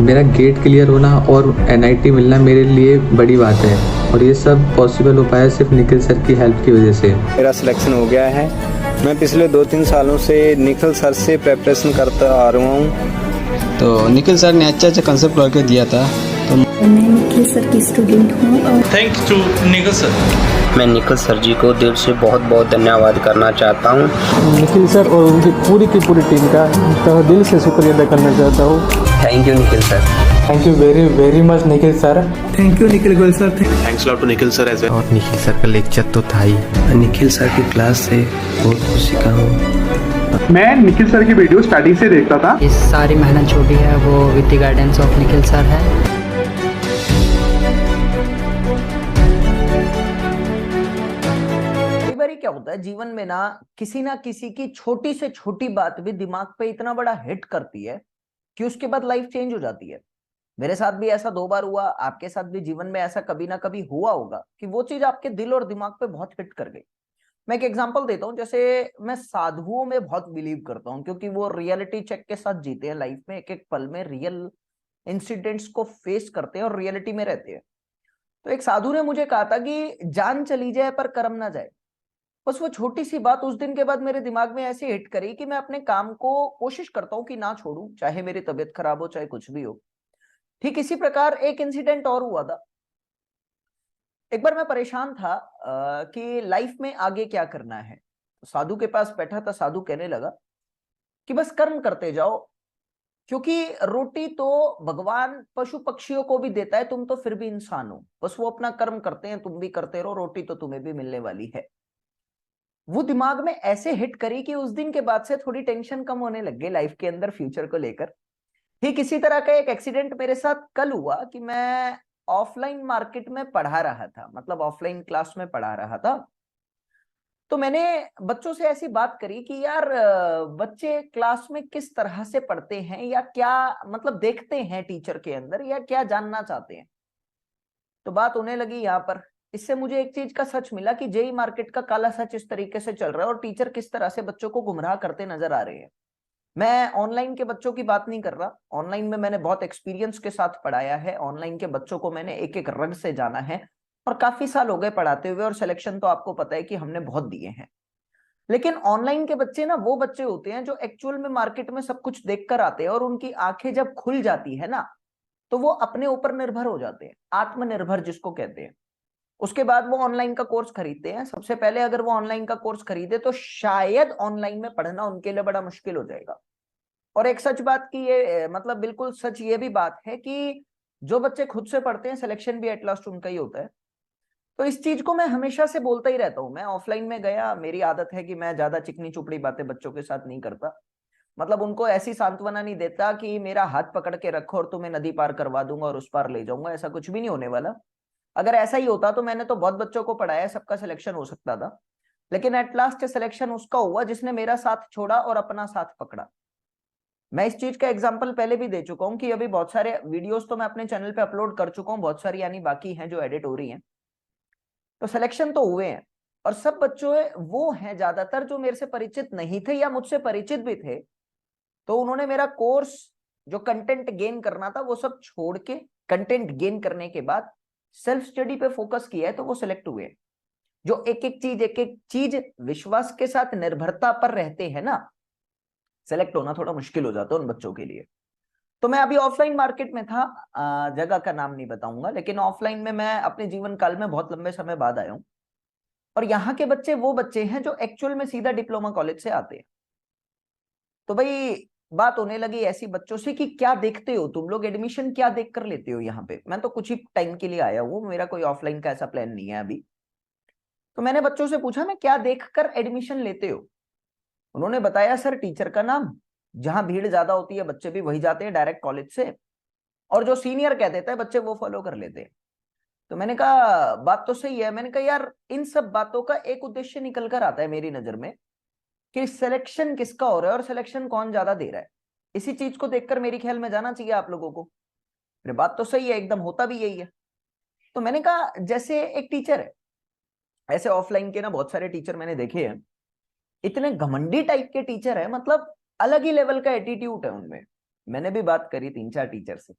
मेरा get clear होना और एनआईटी मिलना मेरे लिए बड़ी बात है, और ये सब पॉसिबल हो पाया सिर्फ निखिल सर की हेल्प की वजह से। मेरा सिलेक्शन हो गया है। मैं पिछले 2-3 सालों से निखिल सर से प्रिपरेशन करता आ रहा हूँ। तो निखिल सर ने अच्छा कंसेप्ट करके दिया था। तो मैं निखिल सर की स्टूडेंट हूँ और थैंक्स टू निखिल सर। मैं निखिल सर जी को दिल से बहुत बहुत धन्यवाद करना चाहता हूँ। निखिल सर और उनकी पूरी की पूरी टीम का तहे दिल से शुक्रिया अदा करना चाहता हूँ। Thank you Nikhil sir. Thank you very very much Nikhil sir. Thank you Nikhil Goyal sir. Thanks lot to Nikhil sir as well. और निखिल सर का लेक्चर तो था ही। निखिल सर की क्लास से बहुत कुछ सीखा हूँ। मैं निखिल सर की वीडियो स्टार्टिंग से देखता था। इस सारी मेहनत जो भी है वो with the guidance of Nikhil sir है। कई बार क्या होता है जीवन में ना किसी की छोटी से छोटी बात भी दिमाग पे इतना बड़ा हिट करती है कि उसके बाद लाइफ चेंज हो जाती है। मेरे साथ भी ऐसा 2 बार हुआ, आपके साथ भी जीवन में ऐसा कभी ना कभी हुआ होगा कि वो चीज आपके दिल और दिमाग पे बहुत हिट कर गई। मैं एक एग्जांपल देता हूँ। जैसे मैं साधुओं में बहुत बिलीव करता हूँ क्योंकि वो रियलिटी चेक के साथ जीते हैं लाइफ में, एक एक पल में रियल इंसिडेंट्स को फेस करते हैं और रियलिटी में रहते हैं। तो एक साधु ने मुझे कहा था कि जान चली जाए पर कर्म ना जाए। बस वो छोटी सी बात उस दिन के बाद मेरे दिमाग में ऐसे हिट करी कि मैं अपने काम को कोशिश करता हूँ कि ना छोड़ूं, चाहे मेरी तबीयत खराब हो चाहे कुछ भी हो। ठीक इसी प्रकार एक इंसिडेंट और हुआ था। एक बार मैं परेशान था कि लाइफ में आगे क्या करना है। साधु के पास बैठा था। साधु कहने लगा कि बस कर्म करते जाओ, क्योंकि रोटी तो भगवान पशु पक्षियों को भी देता है, तुम तो फिर भी इंसान हो। बस वो अपना कर्म करते हैं, तुम भी करते रहो, रोटी तो तुम्हें भी मिलने वाली है। वो दिमाग में ऐसे हिट करी कि उस दिन के बाद से थोड़ी टेंशन कम होने लग गई लाइफ के अंदर फ्यूचर को लेकर। ठीक इसी तरह का एक एक्सीडेंट मेरे साथ कल हुआ कि मैं ऑफलाइन मार्केट में पढ़ा रहा था, मतलब ऑफलाइन क्लास में पढ़ा रहा था। तो मैंने बच्चों से ऐसी बात करी कि यार बच्चे क्लास में किस तरह से पढ़ते हैं या क्या मतलब देखते हैं टीचर के अंदर या क्या जानना चाहते हैं। तो बात होने लगी यहाँ पर। इससे मुझे एक चीज का सच मिला कि जेई मार्केट का काला सच इस तरीके से चल रहा है और टीचर किस तरह से बच्चों को गुमराह करते नजर आ रहे हैं। मैं ऑनलाइन के बच्चों की बात नहीं कर रहा। ऑनलाइन में मैंने बहुत एक्सपीरियंस के साथ पढ़ाया है। ऑनलाइन के बच्चों को मैंने एक एक रग से जाना है और काफी साल हो गए पढ़ाते हुए, और सिलेक्शन तो आपको पता है कि हमने बहुत दिए हैं। लेकिन ऑनलाइन के बच्चे ना वो बच्चे होते हैं जो एक्चुअल में मार्केट में सब कुछ देख कर आते हैं और उनकी आंखें जब खुल जाती है ना तो वो अपने ऊपर निर्भर हो जाते हैं, आत्मनिर्भर जिसको कहते हैं। उसके बाद वो ऑनलाइन का कोर्स खरीदते हैं। सबसे पहले अगर वो ऑनलाइन का कोर्स खरीदे तो शायद ऑनलाइन में पढ़ना उनके लिए बड़ा मुश्किल हो जाएगा। और एक सच बात की ये मतलब बिल्कुल सच ये भी बात है कि जो बच्चे खुद से पढ़ते हैं सिलेक्शन भी एट लास्ट उनका ही होता है। तो इस चीज को मैं हमेशा से बोलता ही रहता हूँ। मैं ऑफलाइन में गया, मेरी आदत है कि मैं ज्यादा चिकनी चुपड़ी बातें बच्चों के साथ नहीं करता। मतलब उनको ऐसी सांत्वना नहीं देता कि मेरा हाथ पकड़ के रखो और तुम्हें नदी पार करवा दूंगा और उस पार ले जाऊंगा। ऐसा कुछ भी नहीं होने वाला। अगर ऐसा ही होता तो मैंने तो बहुत बच्चों को पढ़ाया, सबका सिलेक्शन हो सकता था। लेकिन एट लास्ट सिलेक्शन उसका हुआ जिसने मेरा साथ छोड़ा और अपना साथ पकड़ा। मैं इस चीज का एग्जांपल पहले भी दे चुका हूं कि अभी बहुत सारे वीडियोस तो मैं अपने चैनल पे अपलोड कर चुका हूं, बहुत सारी यानी बाकी हैं जो एडिट हो रही हैं। तो सिलेक्शन तो हुए हैं और सब बच्चों वो हैं ज्यादातर जो मेरे से परिचित नहीं थे या मुझसे परिचित भी थे। तो उन्होंने मेरा कोर्स जो कंटेंट गेन करना था वो सब छोड़ के कंटेंट गेन करने के बाद सेल्फ स्टडी पे फोकस किया है, तो वो सिलेक्ट हुए। जो एक एक चीज विश्वास के साथ निर्भरता पर रहते हैं ना, सेलेक्ट होना थोड़ा मुश्किल हो जाता है उन बच्चों के लिए। तो मैं अभी ऑफलाइन मार्केट में था, जगह का नाम नहीं बताऊंगा, लेकिन ऑफलाइन में मैं अपने जीवन काल में बहुत लंबे समय बाद आया हूं। और यहाँ के बच्चे वो बच्चे हैं जो एक्चुअल में सीधा डिप्लोमा कॉलेज से आते हैं। तो भाई बात होने लगी ऐसी बच्चों से कि क्या देखते हो तुम लोग, एडमिशन क्या देख कर लेते हो यहाँ पे। मैं तो कुछ ही टाइम के लिए आया हूँ, मेरा कोई ऑफलाइन का ऐसा प्लान नहीं है अभी। तो मैंने बच्चों से पूछा मैं क्या देखकर एडमिशन लेते हो। उन्होंने बताया सर टीचर का नाम, जहां भीड़ ज्यादा होती है बच्चे भी वही जाते हैं डायरेक्ट कॉलेज से, और जो सीनियर कह देता है बच्चे वो फॉलो कर लेते हैं। तो मैंने कहा बात तो सही है। मैंने कहा यार इन सब बातों का एक उद्देश्य निकल कर आता है मेरी नजर में कि सिलेक्शन किसका हो रहा है और सिलेक्शन कौन ज्यादा दे रहा है। इसी चीज को देखकर मेरे ख्याल में जाना चाहिए आप लोगों को। फिर बात तो सही है, एकदम होता भी यही है। तो मैंने कहा जैसे एक टीचर है, ऐसे ऑफलाइन के ना बहुत सारे टीचर मैंने देखे हैं, इतने घमंडी टाइप के टीचर है, मतलब अलग ही लेवल का एटीट्यूड है उनमें। मैंने भी बात करी 3-4 टीचर से,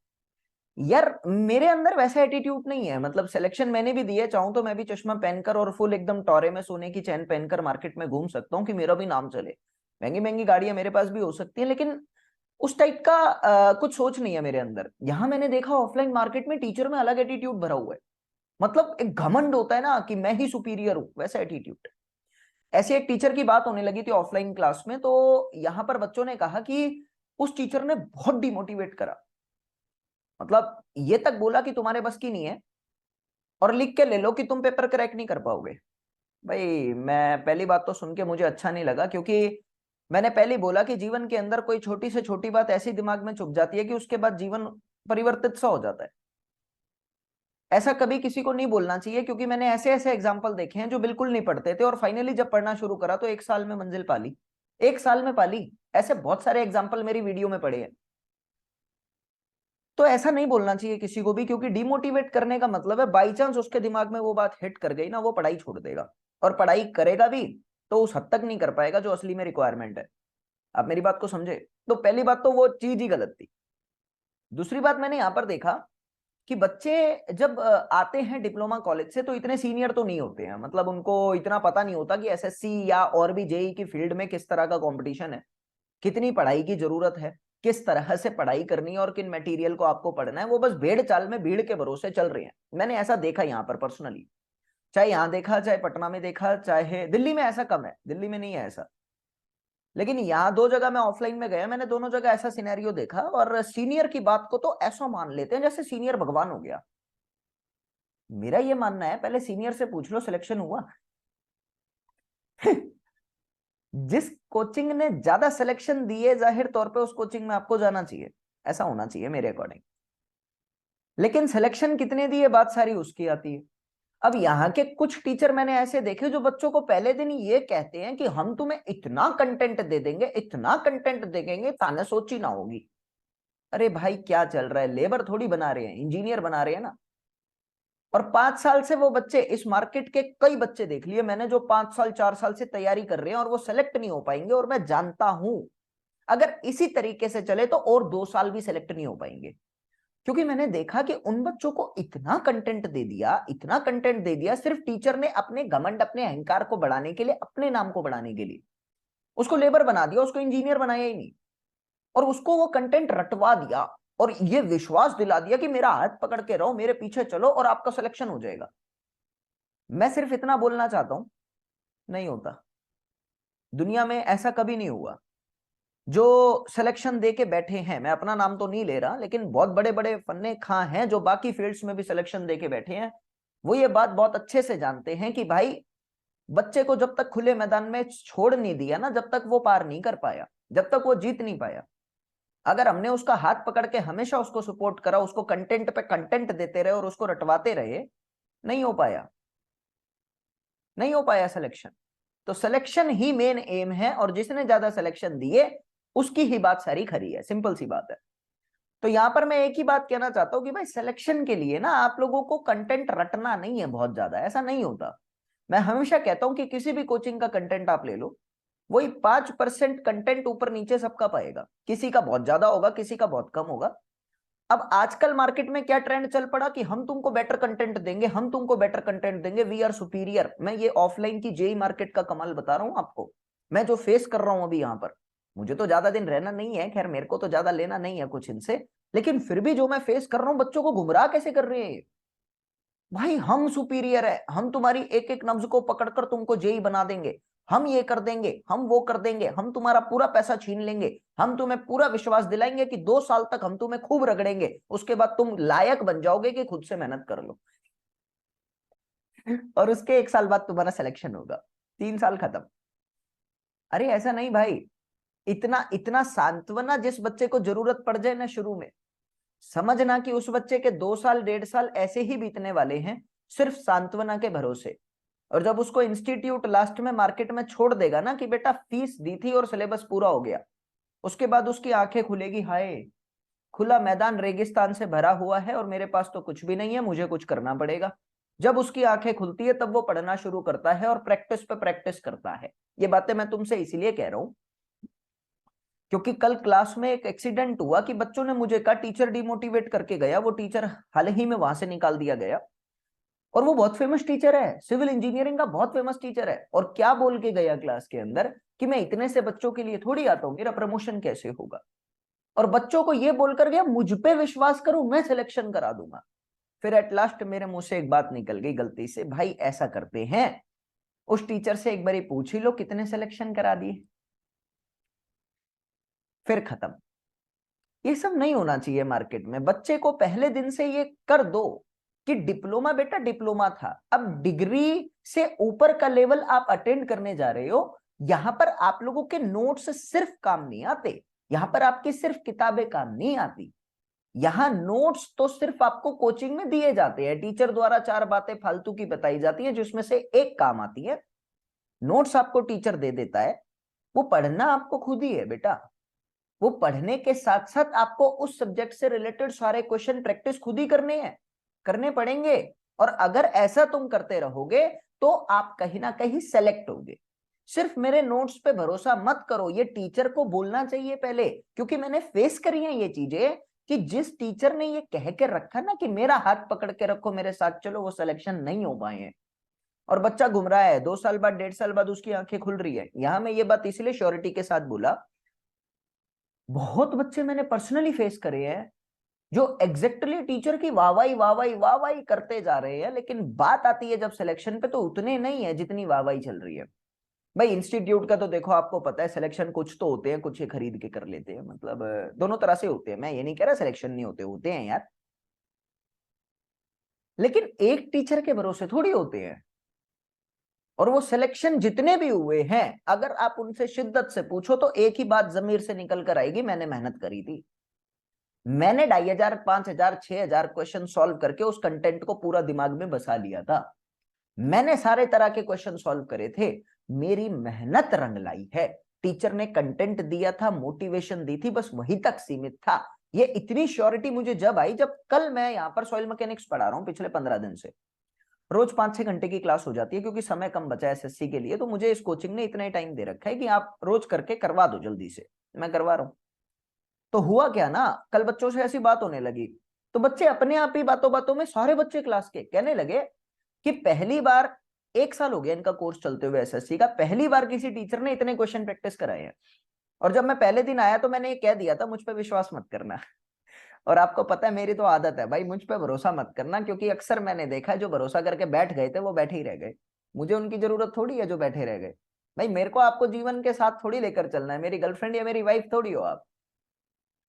यार मेरे अंदर वैसा एटीट्यूड नहीं है। मतलब सिलेक्शन मैंने भी दिए, चाहूं तो मैं भी चश्मा पहनकर और फुल एकदम टॉरे में सोने की चैन पहनकर मार्केट में घूम सकता हूँ कि मेरा भी नाम चले। महंगी महंगी गाड़ियां मेरे पास भी हो सकती हैं, लेकिन उस टाइप का कुछ सोच नहीं है मेरे अंदर। यहां मैंने देखा ऑफलाइन मार्केट में टीचर में अलग एटीट्यूड भरा हुआ है। मतलब एक घमंड होता है ना कि मैं ही सुपीरियर हूं, वैसा एटीट्यूड। ऐसे एक टीचर की बात होने लगी थी ऑफलाइन क्लास में, तो यहां पर बच्चों ने कहा कि उस टीचर ने बहुत डिमोटिवेट करा। मतलब ये तक बोला कि तुम्हारे बस की नहीं है और लिख के ले लो कि तुम पेपर क्रैक नहीं कर पाओगे। भाई मैं पहली बात तो सुन के मुझे अच्छा नहीं लगा, क्योंकि मैंने पहले बोला कि जीवन के अंदर कोई छोटी से छोटी बात ऐसी दिमाग में चुभ जाती है कि उसके बाद जीवन परिवर्तित सा हो जाता है। ऐसा कभी किसी को नहीं बोलना चाहिए, क्योंकि मैंने ऐसे ऐसे एग्जाम्पल देखे हैं जो बिल्कुल नहीं पढ़ते थे और फाइनली जब पढ़ना शुरू करा तो 1 साल में मंजिल पाली, 1 साल में पाली। ऐसे बहुत सारे एग्जाम्पल मेरी वीडियो में पड़े हैं। तो ऐसा नहीं बोलना चाहिए किसी को भी, क्योंकि डिमोटिवेट करने का मतलब है बाई चांस उसके दिमाग में वो बात हिट कर गई ना, वो पढ़ाई छोड़ देगा। और पढ़ाई करेगा भी तो उस हद तक नहीं कर पाएगा जो असली में रिक्वायरमेंट है। आप मेरी बात को समझे? तो पहली बात तो वो चीज ही गलत थी। दूसरी बात मैंने यहां पर देखा कि बच्चे जब आते हैं डिप्लोमा कॉलेज से तो इतने सीनियर तो नहीं होते हैं। मतलब उनको इतना पता नहीं होता कि एसएससी या और भी जेई की फील्ड में किस तरह का कंपटीशन है, कितनी पढ़ाई की जरूरत है, किस तरह से पढ़ाई करनी है और किन मटेरियल को आपको पढ़ना है। वो बस भेड़ चाल में भीड़ के भरोसे चल रहे हैं। मैंने ऐसा देखा यहाँ पर पर्सनली, चाहे यहाँ देखा, चाहे पटना में देखा, चाहे दिल्ली में। ऐसा कम है, दिल्ली में नहीं है ऐसा, लेकिन यहाँ 2 जगह मैं ऑफलाइन में गया, मैंने दोनों जगह ऐसा सिनेरियो देखा। और सीनियर की बात को तो ऐसा मान लेते हैं जैसे सीनियर भगवान हो गया। मेरा ये मानना है, पहले सीनियर से पूछ लो सिलेक्शन हुआ। जिस कोचिंग ने ज्यादा सिलेक्शन दिए, जाहिर तौर पे उस कोचिंग में आपको जाना चाहिए, ऐसा होना चाहिए मेरे अकॉर्डिंग। लेकिन सिलेक्शन कितने दिए, बात सारी उसकी आती है। अब यहाँ के कुछ टीचर मैंने ऐसे देखे जो बच्चों को पहले दिन ये कहते हैं कि हम तुम्हें इतना कंटेंट दे देंगे, इतना कंटेंट दे देंगे, ताने सोची ना होगी। अरे भाई क्या चल रहा है? लेबर थोड़ी बना रहे हैं, इंजीनियर बना रहे हैं ना। और 5 साल से वो बच्चे, इस मार्केट के कई बच्चे देख लिए मैंने जो 5 साल 4 साल से तैयारी कर रहे हैं और वो सेलेक्ट नहीं हो पाएंगे। और मैं जानता हूं अगर इसी तरीके से चले तो और 2 साल भी सेलेक्ट नहीं हो पाएंगे, क्योंकि मैंने देखा कि उन बच्चों को इतना कंटेंट दे दिया, इतना कंटेंट दे दिया, सिर्फ टीचर ने अपने घमंड, अपने अहंकार को बढ़ाने के लिए, अपने नाम को बढ़ाने के लिए उसको लेबर बना दिया, उसको इंजीनियर बनाया ही नहीं। और उसको वो कंटेंट रटवा दिया और ये विश्वास दिला दिया कि मेरा हाथ पकड़ के रहो, मेरे पीछे चलो और आपका सिलेक्शन हो जाएगा। मैं सिर्फ इतना बोलना चाहता हूं, नहीं होता। दुनिया में ऐसा कभी नहीं हुआ। जो सिलेक्शन दे के बैठे हैं, मैं अपना नाम तो नहीं ले रहा, लेकिन बहुत बड़े बड़े फन्ने खां हैं जो बाकी फील्ड्स में भी सिलेक्शन दे के बैठे हैं, वो ये बात बहुत अच्छे से जानते हैं कि भाई बच्चे को जब तक खुले मैदान में छोड़ नहीं दिया ना, जब तक वो पार नहीं कर पाया, जब तक वो जीत नहीं पाया। अगर हमने उसका हाथ पकड़ के हमेशा उसको सपोर्ट करा, उसको कंटेंट पे कंटेंट देते रहे और उसको रटवाते रहे, नहीं हो पाया, नहीं हो पाया सिलेक्शन। तो सिलेक्शन ही मेन एम है और जिसने ज्यादा सिलेक्शन दिए उसकी ही बात सारी खरी है, सिंपल सी बात है। तो यहां पर मैं एक ही बात कहना चाहता हूं कि भाई सिलेक्शन के लिए ना आप लोगों को कंटेंट रटना नहीं है बहुत ज्यादा, ऐसा नहीं होता। मैं हमेशा कहता हूं कि किसी भी कोचिंग का कंटेंट आप ले लो, वही 5% कंटेंट ऊपर नीचे सबका पाएगा, किसी का बहुत ज्यादा होगा, किसी का बहुत कम होगा। अब आजकल मार्केट में क्या ट्रेंड चल पड़ा कि हम तुमको बेटर कंटेंट देंगे, हम तुमको बेटर कंटेंट देंगे, वी आर सुपीरियर। मैं ये ऑफलाइन की जेई मार्केट का कमाल बता रहा हूं आपको, मैं जो फेस कर रहा हूं अभी यहाँ पर। मुझे तो ज्यादा दिन रहना नहीं है, खैर मेरे को तो ज्यादा लेना नहीं है कुछ इनसे, लेकिन फिर भी जो मैं फेस कर रहा हूं, बच्चों को गुमराह कैसे कर रहे हैं भाई। हम सुपीरियर है, हम तुम्हारी एक एक नब्ज को पकड़कर तुमको जेई बना देंगे, हम ये कर देंगे, हम वो कर देंगे, हम तुम्हारा पूरा पैसा छीन लेंगे, हम तुम्हें पूरा विश्वास दिलाएंगे कि 2 साल तक हम तुम्हें खूब रगड़ेंगे, उसके बाद तुम लायक बन जाओगे कि खुद से मेहनत कर लो। और उसके 1 साल बाद तुम्हारा सिलेक्शन होगा, 3 साल खत्म। अरे ऐसा नहीं भाई, इतना इतना सांत्वना जिस बच्चे को जरूरत पड़ जाए ना शुरू में, समझना कि उस बच्चे के 2 साल 1.5 साल ऐसे ही बीतने वाले हैं सिर्फ सांत्वना के भरोसे। और जब उसको इंस्टीट्यूट लास्ट में मार्केट में छोड़ देगा ना कि बेटा फीस दी थी और सिलेबस पूरा हो गया, उसके बाद उसकी आंखें खुलेगी, हाय खुला मैदान रेगिस्तान से भरा हुआ है और मेरे पास तो कुछ भी नहीं है, मुझे कुछ करना पड़ेगा। जब उसकी आंखें खुलती है तब वो पढ़ना शुरू करता है और प्रैक्टिस पे प्रैक्टिस करता है। ये बातें मैं तुमसे इसीलिए कह रहा हूं क्योंकि कल क्लास में एक एक्सीडेंट हुआ कि बच्चों ने मुझे कहा टीचर डिमोटिवेट करके गया, वो टीचर हाल ही में वहां से निकाल दिया गया, और वो बहुत फेमस टीचर है, सिविल इंजीनियरिंग का बहुत फेमस टीचर है, और क्या बोल के गया क्लास के अंदर कि मैं इतने से बच्चों के लिए थोड़ी आता हूं, मेरा प्रमोशन कैसे होगा, और बच्चों को ये बोलकर गया मुझ पे विश्वास करो मैं सिलेक्शन करा दूंगा। फिर एट लास्ट मेरे मुंह से एक बात निकल गई गलती से, भाई ऐसा करते हैं, उस टीचर से एक बार पूछ ही लो कितने सिलेक्शन करा दिए, फिर खत्म। ये सब नहीं होना चाहिए मार्केट में। बच्चे को पहले दिन से ये कर दो कि डिप्लोमा बेटा डिप्लोमा था, अब डिग्री से ऊपर का लेवल आप अटेंड करने जा रहे हो, यहां पर आप लोगों के नोट्स सिर्फ काम नहीं आते, यहां पर आपकी सिर्फ किताबें काम नहीं आती, यहां नोट्स तो सिर्फ आपको कोचिंग में दिए जाते हैं, टीचर द्वारा 4 बातें फालतू की बताई जाती है जिसमें से एक काम आती है, नोट्स आपको टीचर दे देता है, वो पढ़ना आपको खुद ही है बेटा। वो पढ़ने के साथ साथ आपको उस सब्जेक्ट से रिलेटेड सारे क्वेश्चन प्रैक्टिस खुद ही करने पड़ेंगे, और अगर ऐसा तुम करते रहोगे तो आप कहीं ना कहीं सेलेक्ट होगे। सिर्फ मेरे नोट्स पे भरोसा मत करो, ये टीचर को बोलना चाहिए पहले, क्योंकि मैंने फेस करी है ये चीजें कि जिस टीचर ने ये कह के रखा ना कि मेरा हाथ पकड़ के रखो मेरे साथ चलो, वो सिलेक्शन नहीं हो पाए हैं और बच्चा घूम रहा है, 2 साल बाद 1.5 साल बाद उसकी आंखें खुल रही है। यहां मैं ये बात इसलिए श्योरिटी के साथ बोला, बहुत बच्चे मैंने पर्सनली फेस करे हैं जो एग्जैक्टली टीचर की वाहवाही करते जा रहे हैं, लेकिन बात आती है जब सिलेक्शन पे तो उतने नहीं है जितनी वाहवाही चल रही है। भाई इंस्टीट्यूट का तो देखो आपको पता है, सिलेक्शन कुछ तो होते हैं, कुछ ये खरीद के कर लेते हैं, मतलब दोनों तरह से होते हैं, मैं ये नहीं कह रहा सिलेक्शन नहीं होते हैं यार, लेकिन एक टीचर के भरोसे थोड़ी होते हैं। और वो सिलेक्शन जितने भी हुए हैं, अगर आप उनसे शिद्दत से पूछो तो एक ही बात जमीर से निकल कर आएगी, मैंने मेहनत करी थी, मैंने 2500, 5000, 6000 क्वेश्चन सॉल्व करके उस कंटेंट को पूरा दिमाग में बसा लिया था, मैंने सारे तरह के क्वेश्चन सॉल्व करे थे, मेरी मेहनत रंग लाई है। टीचर ने कंटेंट दिया था, मोटिवेशन दी थी, बस वही तक सीमित था। ये इतनी श्योरिटी मुझे जब आई, जब कल मैं यहाँ पर सॉइल मैकेनिक्स पढ़ा रहा हूँ पिछले 15 दिन से, रोज 5-6 घंटे की क्लास हो जाती है क्योंकि समय कम बचा है एसएससी के लिए, तो मुझे इस कोचिंग ने इतना ही टाइम दे रखा है कि आप रोज करके करवा दो जल्दी से, मैं करवा रहा हूँ। तो हुआ क्या ना, कल बच्चों से ऐसी बात होने लगी, तो बच्चे अपने आप ही बातों बातों में, सारे बच्चे क्लास के कहने लगे कि पहली बार, 1 साल हो गया इनका कोर्स चलते हुए एसएससी का, पहली बार किसी टीचर ने इतने क्वेश्चन प्रैक्टिस कराए हैं। और जब मैं पहले दिन आया तो मैंने ये कह दिया था मुझ पर विश्वास मत करना और आपको पता है मेरी तो आदत है भाई, मुझ पे भरोसा मत करना, क्योंकि अक्सर मैंने देखा है जो भरोसा करके बैठ गए थे वो बैठे ही रह गए, मुझे उनकी जरूरत थोड़ी है जो बैठे रह गए। भाई मेरे को आपको जीवन के साथ थोड़ी लेकर चलना है, मेरी गर्लफ्रेंड या मेरी वाइफ थोड़ी हो आप,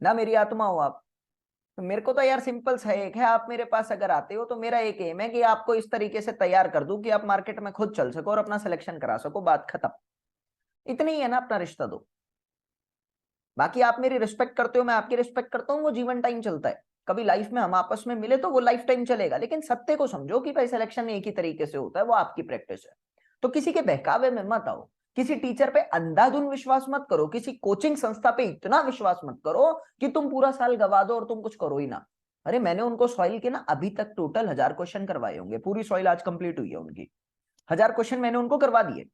ना मेरी आत्मा हो आप। तो मेरे को तो यार सिंपल सा एक है, आप मेरे पास अगर आते हो तो मेरा एक एम है कि आपको इस तरीके से तैयार कर दूं कि आप मार्केट में खुद चल सको और अपना सिलेक्शन करा सको, बात खत्म। इतनी ही है ना, अपना रिश्ता दो, बाकी आप मेरी रिस्पेक्ट करते हो, मैं आपकी रिस्पेक्ट करता हूँ, वो जीवन टाइम चलता है। कभी लाइफ में हम आपस में मिले तो वो लाइफ टाइम चलेगा, लेकिन सत्य को समझो कि भाई सिलेक्शन एक ही तरीके से होता है, वो आपकी प्रैक्टिस है। तो किसी के बहकावे में मत आओ, किसी टीचर पे अंधाधुन विश्वास मत करो, किसी कोचिंग संस्था पे इतना विश्वास मत करो कि तुम पूरा साल गवा दो और तुम कुछ करो ही ना। अरे मैंने उनको सॉइल के ना अभी तक टोटल 1000 क्वेश्चन करवाए होंगे, पूरी सॉइल आज कंप्लीट हुई है उनकी, 1000 क्वेश्चन मैंने उनको करवा दिए।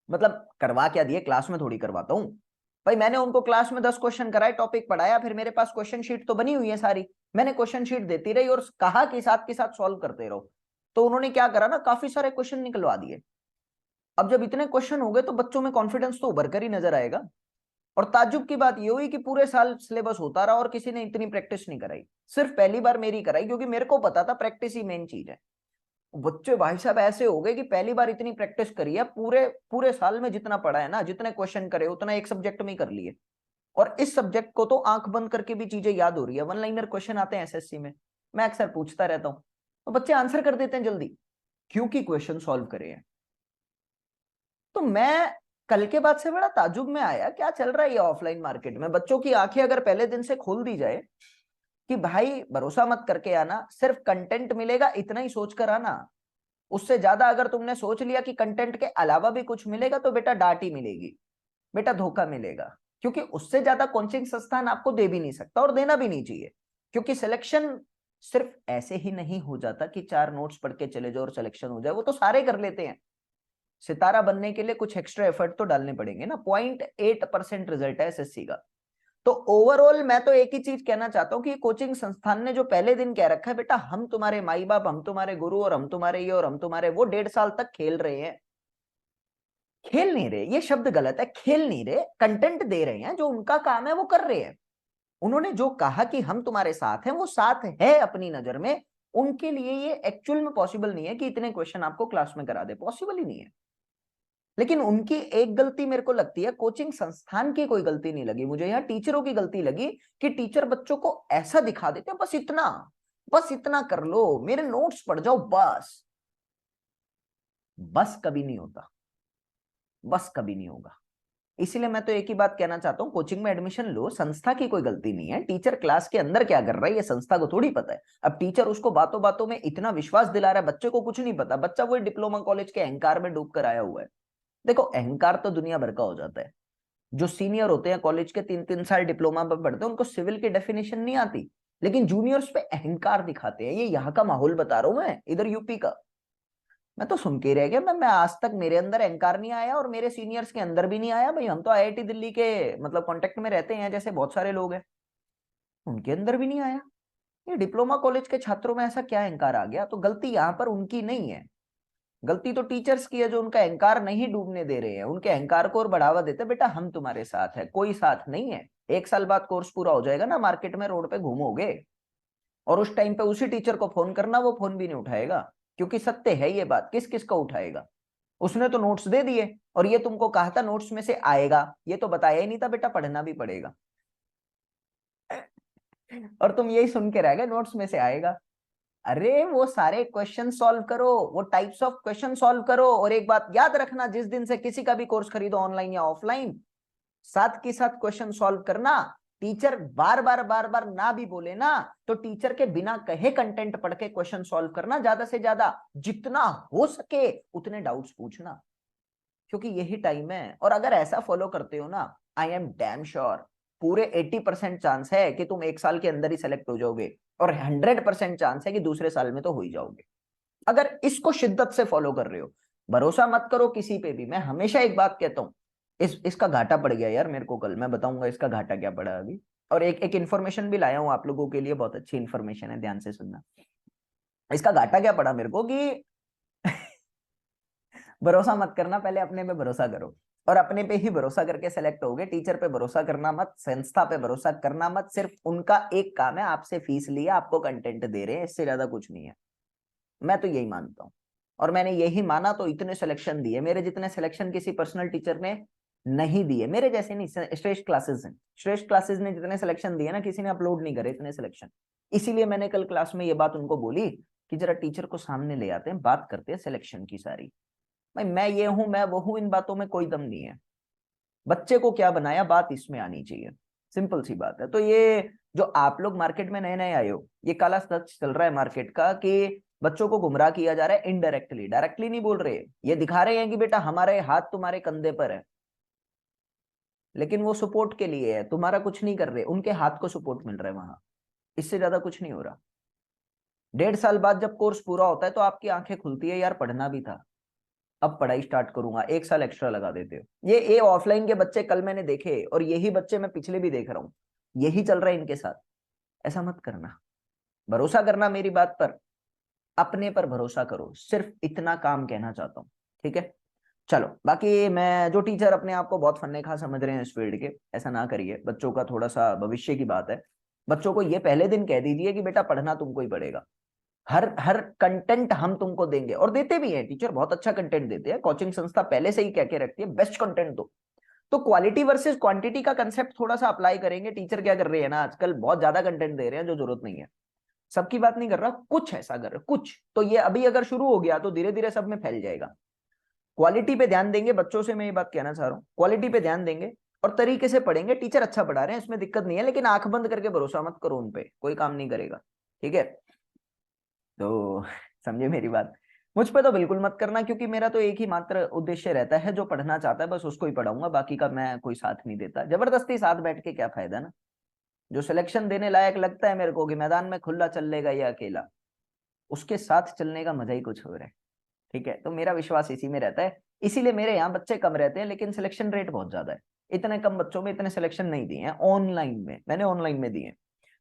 मतलब करवा क्या दिए, क्लास में थोड़ी करवाता हूँ भाई, मैंने उनको क्लास में 10 क्वेश्चन कराए, टॉपिक पढ़ाया, फिर मेरे पास क्वेश्चन शीट तो बनी हुई है सारी, मैंने क्वेश्चन शीट देती रही और कहा कि साथ के साथ सॉल्व करते रहो। तो उन्होंने क्या करा ना, काफी सारे क्वेश्चन निकलवा दिए। अब जब इतने क्वेश्चन हो गए तो बच्चों में कॉन्फिडेंस तो उभर कर ही नजर आएगा। और ताज्जुब की बात ये हुई कि पूरे साल सिलेबस होता रहा और किसी ने इतनी प्रैक्टिस नहीं कराई, सिर्फ पहली बार मेरी कराई, क्योंकि मेरे को पता था प्रैक्टिस ही मेन चीज है। बच्चे भाई साहब ऐसे हो गए कि पहली बार इतनी प्रैक्टिस करी है, पूरे साल में जितना पढ़ा है ना, जितने क्वेश्चन करे उतना एक सब्जेक्ट में ही कर लिए, और इस सब्जेक्ट को तो आंख बंद करके भी चीजें याद हो रही है। 1 लाइनर क्वेश्चन आते हैं एसएससी में, मैं अक्सर पूछता रहता हूं, तो बच्चे आंसर कर देते हैं जल्दी क्योंकि क्वेश्चन सॉल्व करे हैं। तो मैं कल के बाद से बड़ा ताजुब में आया, क्या चल रहा है ये ऑफलाइन मार्केट में। बच्चों की आंखें अगर पहले दिन से खोल दी जाए कि भाई भरोसा मत करके आना, सिर्फ कंटेंट मिलेगा इतना ही सोच कर आना, उससे ज्यादा अगर तुमने सोच लिया कि कंटेंट के अलावा भी कुछ मिलेगा तो बेटा डांट ही मिलेगी, बेटा धोखा मिलेगा, क्योंकि उससे ज्यादा कोचिंग संस्थान आपको दे भी नहीं सकता और देना भी नहीं चाहिए। क्योंकि सिलेक्शन सिर्फ ऐसे ही नहीं हो जाता कि 4 नोट्स पढ़ के चले जाओ और सिलेक्शन हो जाए, वो तो सारे कर लेते हैं। सितारा बनने के लिए कुछ एक्स्ट्रा एफर्ट तो डालने पड़ेंगे ना। 0.8% रिजल्ट है एसएससी का। तो ओवरऑल मैं तो एक ही चीज कहना चाहता हूं कि कोचिंग संस्थान ने जो पहले दिन कह रखा है, बेटा हम तुम्हारे माई बाप, हम तुम्हारे गुरु, और हम तुम्हारे ये और हम तुम्हारे वो, 1.5 साल तक खेल रहे हैं। खेल नहीं रहे, ये शब्द गलत है, खेल नहीं रहे, कंटेंट दे रहे हैं, जो उनका काम है वो कर रहे हैं। उन्होंने जो कहा कि हम तुम्हारे साथ हैं, वो साथ है अपनी नजर में। उनके लिए ये एक्चुअल में पॉसिबल नहीं है कि इतने क्वेश्चन आपको क्लास में करा दे, पॉसिबल ही नहीं है। लेकिन उनकी एक गलती मेरे को लगती है, कोचिंग संस्थान की कोई गलती नहीं लगी मुझे, यहाँ टीचरों की गलती लगी कि टीचर बच्चों को ऐसा दिखा देते हैं, बस इतना कर लो, मेरे नोट्स पढ़ जाओ, बस कभी नहीं होता, बस कभी नहीं होगा। इसीलिए मैं तो एक ही बात कहना चाहता हूं, कोचिंग में एडमिशन लो, संस्था की कोई गलती नहीं है। टीचर क्लास के अंदर क्या कर रहा है ये संस्था को थोड़ी पता है। अब टीचर उसको बातों बातों में इतना विश्वास दिला रहा है, बच्चे को कुछ नहीं पता, बच्चा वही डिप्लोमा कॉलेज के अहंकार में डूब कर आया हुआ है। देखो अहंकार तो दुनिया भर का हो जाता है। जो सीनियर होते हैं कॉलेज के, 3-3 साल डिप्लोमा पर पढ़ते हैं, उनको सिविल की डेफिनेशन नहीं आती, लेकिन जूनियर्स पे अहंकार दिखाते हैं। ये यहाँ का माहौल बता रहा हूं मैं, इधर यूपी का। मैं तो सुन के रह गया, मैं आज तक मेरे अंदर अहंकार नहीं आया और मेरे सीनियर्स के अंदर भी नहीं आया। भाई हम तो आईआईटी दिल्ली के मतलब कांटेक्ट में रहते हैं, जैसे बहुत सारे लोग हैं, उनके अंदर भी नहीं आया। ये डिप्लोमा कॉलेज के छात्रों में ऐसा क्या अहंकार आ गया? तो गलती यहाँ पर उनकी नहीं है, गलती तो टीचर्स की है, जो उनका अहंकार नहीं डूबने दे रहे हैं। उनके अहंकार को और बढ़ावा देते, बेटा हम तुम्हारे साथ है, कोई साथ नहीं है। 1 साल बाद कोर्स पूरा हो जाएगा ना, मार्केट में रोड पे घूमोगे और उस टाइम पे उसी टीचर को फोन करना, वो फोन भी नहीं उठाएगा, क्योंकि सत्य है ये बात। किस किस का उठाएगा? उसने तो नोट्स दे दिए और ये तुमको कहा था नोट्स में से आएगा, ये तो बताया ही नहीं था बेटा पढ़ना भी पड़ेगा, और तुम यही सुन के रह गए नोट्स में से आएगा। अरे वो सारे क्वेश्चन सॉल्व करो, वो टाइप्स ऑफ क्वेश्चन सॉल्व करो। और एक बात याद रखना, जिस दिन से किसी का भी कोर्स खरीदो, ऑनलाइन या ऑफलाइन, साथ के साथ क्वेश्चन सॉल्व करना। टीचर बार बार ना भी बोले ना, तो टीचर के बिना कहे कंटेंट पढ़ के क्वेश्चन सॉल्व करना। ज्यादा से ज्यादा जितना हो सके उतने डाउट्स पूछना, क्योंकि यही टाइम है। और अगर ऐसा फॉलो करते हो ना, आई एम डैम श्योर पूरे 80% चांस है कि तुम 1 साल के अंदर ही सेलेक्ट हो जाओगे, और 100% चांस है कि दूसरे साल में तो हो ही जाओगे, अगर इसको शिद्दत से फॉलो कर रहे हो। भरोसा मत करो किसी पे भी। मैं हमेशा एक बात कहता हूँ, इसका घाटा पड़ गया यार मेरे को, कल मैं बताऊंगा इसका घाटा क्या पड़ा अभी। और एक इन्फॉर्मेशन भी लाया हूँ आप लोगों के लिए, बहुत अच्छी इन्फॉर्मेशन है, ध्यान से सुनना। इसका घाटा क्या पड़ा मेरे को कि भरोसा मत करना, पहले अपने पे भरोसा करो, और अपने पे ही भरोसा करके सेलेक्ट होगे। टीचर पे भरोसा करना मत, संस्था पे भरोसा करना मत। सिर्फ उनका एक काम है, आपसे फीस लिया, आपको कंटेंट दे रहे हैं, इससे ज्यादा कुछ नहीं है। मैं तो यही मानता हूँ, और मैंने यही माना तो इतने सिलेक्शन दिए। मेरे जितने सिलेक्शन किसी पर्सनल टीचर ने नहीं दिए, मेरे जैसे नहीं, श्रेष्ठ क्लासेस हैं, श्रेष्ठ क्लासेस ने जितने सिलेक्शन दिए ना, किसी ने अपलोड नहीं करे इतने सिलेक्शन। इसीलिए मैंने कल क्लास में ये बात उनको बोली कि जरा टीचर को सामने ले आते हैं, बात करते हैं सिलेक्शन की सारी। भाई मैं ये हूं, मैं वो हूं, इन बातों में कोई दम नहीं है। बच्चे को क्या बनाया, बात इसमें आनी चाहिए, सिंपल सी बात है। तो ये जो आप लोग मार्केट में नए नए आए हो, ये काला सच चल रहा है मार्केट का कि बच्चों को गुमराह किया जा रहा है इनडायरेक्टली। डायरेक्टली नहीं बोल रहे, ये दिखा रहे हैं कि बेटा हमारे हाथ तुम्हारे कंधे पर है, लेकिन वो सपोर्ट के लिए है, तुम्हारा कुछ नहीं कर रहे, उनके हाथ को सपोर्ट मिल रहा है वहां। इससे ज्यादा कुछ नहीं हो रहा। 1.5 साल बाद जब कोर्स पूरा होता है तो आपकी आंखें खुलती है, यार पढ़ना भी था, अब पढ़ाई स्टार्ट करूंगा। 1 साल एक्स्ट्रा लगा देते हो। ये ऑफलाइन के बच्चे कल मैंने देखे, और यही बच्चे मैं पिछले भी देख रहा हूँ, यही चल रहा है इनके साथ। ऐसा मत करना, भरोसा करना मेरी बात पर, अपने पर भरोसा करो। सिर्फ इतना काम कहना चाहता हूँ, ठीक है। चलो बाकी मैं, जो टीचर अपने आप को बहुत फन्ने खा समझ रहे हैं इस फील्ड के, ऐसा ना करिए। बच्चों का थोड़ा सा भविष्य की बात है, बच्चों को ये पहले दिन कह दीजिए कि बेटा पढ़ना तुमको ही पड़ेगा। हर कंटेंट हम तुमको देंगे, और देते भी हैं टीचर, बहुत अच्छा कंटेंट देते हैं। कोचिंग संस्था पहले से ही कह के रखती है बेस्ट कंटेंट दो। तो क्वालिटी वर्सेस क्वांटिटी का कंसेप्ट थोड़ा सा अप्लाई करेंगे। टीचर क्या कर रहे हैं ना, आजकल बहुत ज्यादा कंटेंट दे रहे हैं जो जरूरत नहीं है। सबकी बात नहीं कर रहा, कुछ ऐसा कर रहे, कुछ तो ये अभी अगर शुरू हो गया तो धीरे धीरे सब में फैल जाएगा। क्वालिटी पे ध्यान देंगे, बच्चों से मैं ये बात कहना चाह रहा हूँ, क्वालिटी पे ध्यान देंगे और तरीके से पढ़ेंगे। टीचर अच्छा पढ़ा रहे हैं, इसमें दिक्कत नहीं है, लेकिन आंख बंद करके भरोसा मत करो उन पे, कोई काम नहीं करेगा, ठीक है। तो समझे मेरी बात। मुझ पे तो बिल्कुल मत करना, क्योंकि मेरा तो एक ही मात्र उद्देश्य रहता है, जो पढ़ना चाहता है बस उसको ही पढ़ाऊंगा, बाकी का मैं कोई साथ नहीं देता। जबरदस्ती साथ बैठ के क्या फायदा ना। जो सिलेक्शन देने लायक लगता है मेरे को कि मैदान में खुला चल लेगा या अकेला, उसके साथ चलने का मजा ही कुछ हो रहा है, ठीक है। तो मेरा विश्वास इसी में रहता है इसीलिए मेरे यहाँ बच्चे कम रहते हैं लेकिन सिलेक्शन रेट बहुत ज्यादा है। इतने कम बच्चों में इतने सिलेक्शन नहीं दिए हैं ऑनलाइन में, मैंने ऑनलाइन में दिए।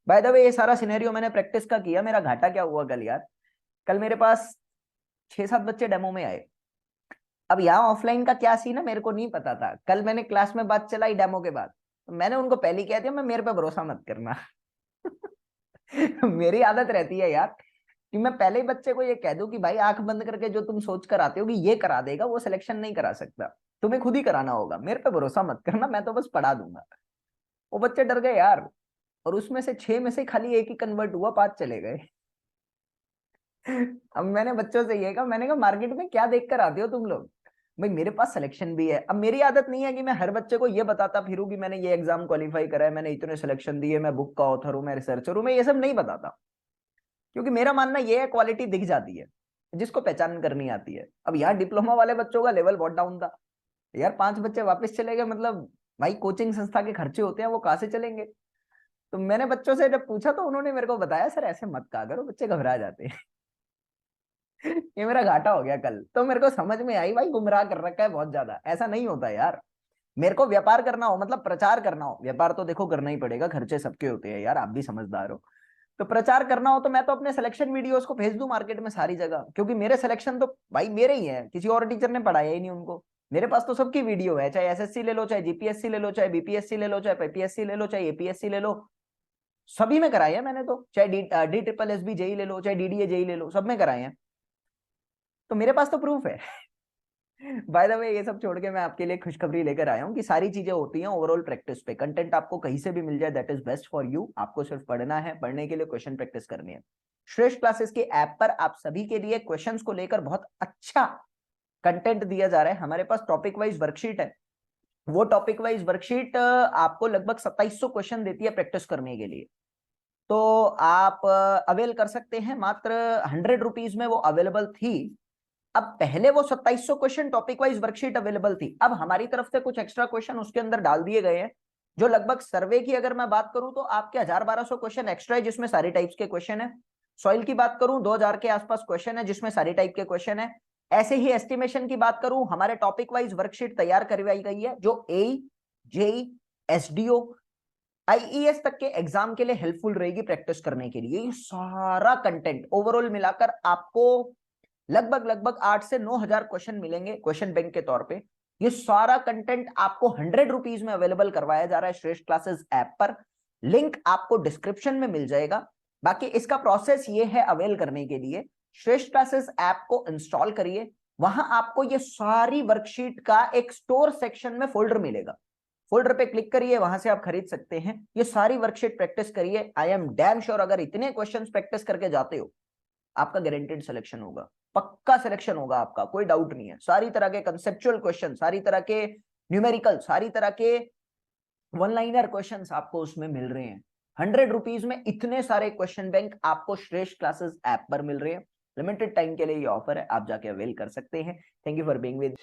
बाय द वे ये सारा सिनेरियो मैंने प्रैक्टिस का किया। मेरा घाटा क्या हुआ कल यार, कल मेरे पास 6-7 बच्चे डेमो में आए। अब यहाँ ऑफलाइन का क्या सीन है मेरे को नहीं पता था। कल मैंने क्लास में बात चलाई डेमो के बाद, तो मैंने उनको पहले ही कह दिया मैं मेरे पे भरोसा मत करना। मेरी आदत रहती है यार कि मैं पहले ही बच्चे को ये कह दूं कि भाई आंख बंद करके जो तुम सोच कर आते हो कि ये करा देगा, वो सिलेक्शन नहीं करा सकता, तुम्हें खुद ही कराना होगा, मेरे पे भरोसा मत करना, मैं तो बस पढ़ा दूंगा। वो बच्चे डर गए यार, और उसमें से 6 में से खाली 1 ही कन्वर्ट हुआ, 5 चले गए। अब मैंने बच्चों से ये कहा, मैंने कहा मार्केट में क्या देख कर आते हो तुम लोग, भाई मेरे पास सिलेक्शन भी है। अब मेरी आदत नहीं है कि मैं हर बच्चे को ये बताता फिरूं कि मैंने ये एग्जाम क्वालिफाई करा है, मैंने इतने सिलेक्शन दिए, मैं बुक का ऑथर हूं, मैं रिसर्चर हूं, मैं ये सब नहीं बताता, क्योंकि मेरा मानना ये है क्वालिटी दिख जाती है जिसको पहचान करनी आती है। अब यहाँ डिप्लोमा वाले बच्चों का लेवल बहुत डाउन था यार, 5 बच्चे वापस चले गए, मतलब भाई कोचिंग संस्था के खर्चे होते हैं वो कहाँ से चलेंगे। तो मैंने बच्चों से जब पूछा तो उन्होंने मेरे को बताया सर ऐसे मत कहा करो, बच्चे घबरा जाते हैं। ये मेरा घाटा हो गया कल, तो मेरे को समझ में आई भाई गुमराह कर रखा है बहुत ज्यादा, ऐसा नहीं होता यार। मेरे को व्यापार करना हो, मतलब प्रचार करना हो, व्यापार तो देखो करना ही पड़ेगा, खर्चे सबके होते हैं यार, आप भी समझदार हो, तो प्रचार करना हो तो मैं तो अपने सिलेक्शन वीडियोस को भेज दूं मार्केट में सारी जगह, क्योंकि मेरे सिलेक्शन तो भाई मेरे ही है, किसी और टीचर ने पढ़ाया ही नहीं उनको। मेरे पास तो सबकी वीडियो है, चाहे एसएससी ले लो, चाहे जीपीएससी ले लो, चाहे बीपीएससी ले लो, चाहे पीपीएससी ले लो, चाहे एपीएससी ले लो, सभी में कराए हैं मैंने तो, चाहे D triple S B JE ले लो, चाहे डीडीए जेई ले लो, सब में कराए हैं, तो मेरे पास तो प्रूफ है। बाय द वे ये सब छोड़ के मैं आपके लिए खुशखबरी लेकर आया हूँ कि सारी चीजें होती हैं ओवरऑल प्रैक्टिस पे। कंटेंट आपको कहीं से भी मिल जाए that is best for you, आपको सिर्फ पढ़ना है, पढ़ने के लिए क्वेश्चन प्रैक्टिस करनी है। श्रेष्ठ क्लासेस के ऐप पर आप सभी के लिए क्वेश्चंस को लेकर बहुत अच्छा कंटेंट दिया जा रहा है। हमारे पास टॉपिक वाइज वर्कशीट है, वो टॉपिक वाइज वर्कशीट आपको लगभग 2700 क्वेश्चन देती है प्रैक्टिस करने के लिए, तो आप अवेल कर सकते हैं। मात्र 100 रुपीज में वो अवेलेबल थी। अब पहले वो 2700 question topic wise worksheet available थी, अब हमारी तरफ से कुछ एक्स्ट्रा क्वेश्चन उसके अंदर डाल दिए गए हैं, जो लगभग सर्वे की अगर मैं बात करूं तो आपके 1000-1200 क्वेश्चन एक्स्ट्रा है जिसमें सारी टाइप्स के क्वेश्चन है। सॉइल की बात करूं 2000 के आसपास क्वेश्चन है जिसमें सारी टाइप के क्वेश्चन है। ऐसे ही एस्टिमेशन की बात करूं, हमारे टॉपिक वाइज वर्कशीट तैयार करवाई गई है जो एई, जेई, एसडीओ, आईईएस तक के एग्जाम के लिए हेल्पफुल रहेगी प्रैक्टिस करने के लिए। ये सारा कंटेंट ओवरऑल मिलाकर आपको लगभग 8 से 9,000 क्वेश्चन मिलेंगे क्वेश्चन बैंक के तौर पे। ये सारा कंटेंट आपको 100 रुपीज में अवेलेबल करवाया जा रहा है श्रेष्ठ क्लासेस ऐप पर, लिंक आपको डिस्क्रिप्शन में मिल जाएगा। बाकी इसका प्रोसेस ये है अवेल करने के लिए, श्रेष्ठ क्लासेस ऐप को इंस्टॉल करिए, वहां आपको ये सारी वर्कशीट का एक स्टोर सेक्शन में फोल्डर मिलेगा, फोल्डर पे क्लिक करिए, वहां से आप खरीद सकते हैं। ये सारी वर्कशीट प्रैक्टिस करिए। आई एम डैम श्योर अगर इतने क्वेश्चंस प्रैक्टिस करके जाते हो आपका गारंटेड सिलेक्शन होगा, पक्का सिलेक्शन होगा आपका, कोई डाउट नहीं है। सारी तरह के कंसेप्चुअल क्वेश्चन, सारी तरह के न्यूमेरिकल, सारी तरह के वन लाइनर क्वेश्चंस आपको उसमें मिल रहे हैं। 100 रुपीज में इतने सारे क्वेश्चन बैंक आपको श्रेष्ठ क्लासेस ऐप पर मिल रहे हैं। लिमिटेड टाइम के लिए ये ऑफर है, आप जाके अवेल कर सकते हैं। Thank you for being with